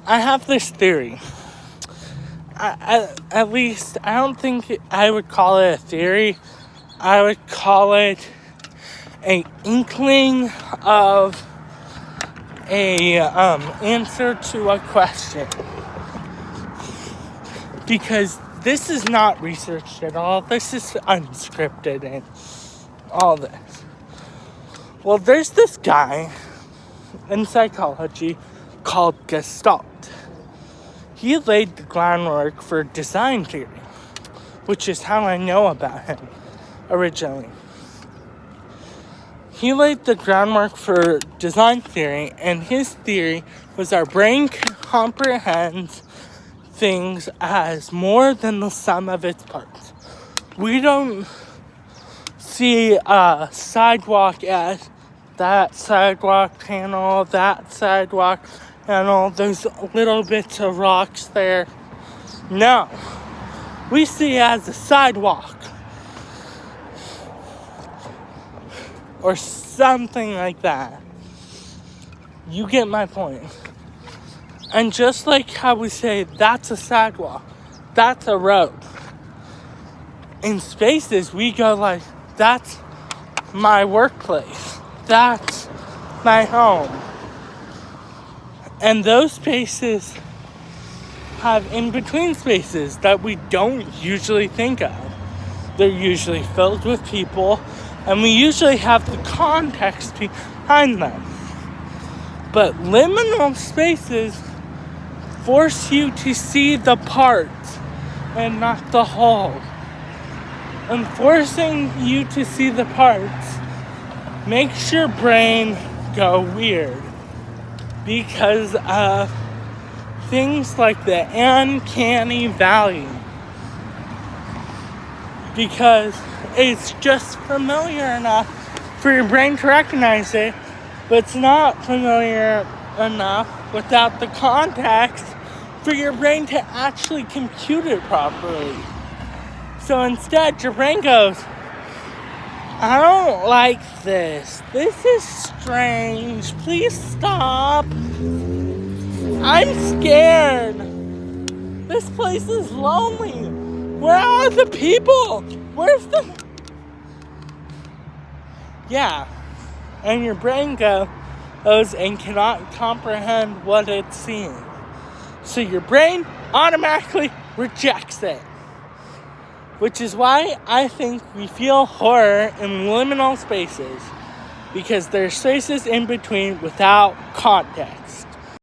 I have this theory. At least, I don't think I would call it a theory. I would call it an inkling of a answer to a question. Because this is not researched at all. This is unscripted and all this. Well, there's this guy in psychology called Gestalt. He laid the groundwork for design theory, which is how I know about him originally. He laid the groundwork for design theory, and his theory was our brain comprehends things as more than the sum of its parts. We don't see a sidewalk as that sidewalk panel, that sidewalk panel, those little bits of rocks there. No, we see it as a sidewalk or something like that. You get my point. And just like how we say that's a sidewalk, that's a road. In spaces, we go like, that's my workplace, that's my home. And those spaces have in-between spaces that we don't usually think of. They're usually filled with people, and we usually have the context behind them. But liminal spaces force you to see the parts and not the whole. And forcing you to see the parts makes your brain go weird because of things like the uncanny valley. Because it's just familiar enough for your brain to recognize it, but it's not familiar enough without the context for your brain to actually compute it properly. So instead, your brain goes, I don't like this. This is strange. Please stop. I'm scared. This place is lonely. Where are the people? Where's the... Yeah. And your brain goes and cannot comprehend what it's seeing. So your brain automatically rejects it. Which is why I think we feel horror in liminal spaces. Because there's spaces in between without context.